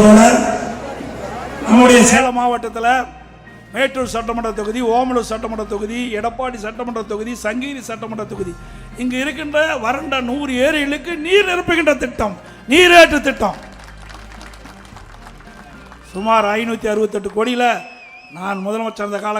போல நம்முடைய சேலம் மாவட்டத்தில் மேட்டூர் சட்டமன்ற தொகுதி, ஓமலூர் சட்டமன்ற தொகுதி, எடப்பாடி சட்டமன்ற தொகுதி, சங்ககிரி சட்டமன்ற தொகுதி, இங்கு இருக்கின்ற வறண்ட 100 ஏரிகளுக்கு நீர் நிரப்புகின்ற திட்டம், நீரேற்று திட்டம் சுமார் 568 கோடியில் நான் முதலமைச்சர் அந்த கால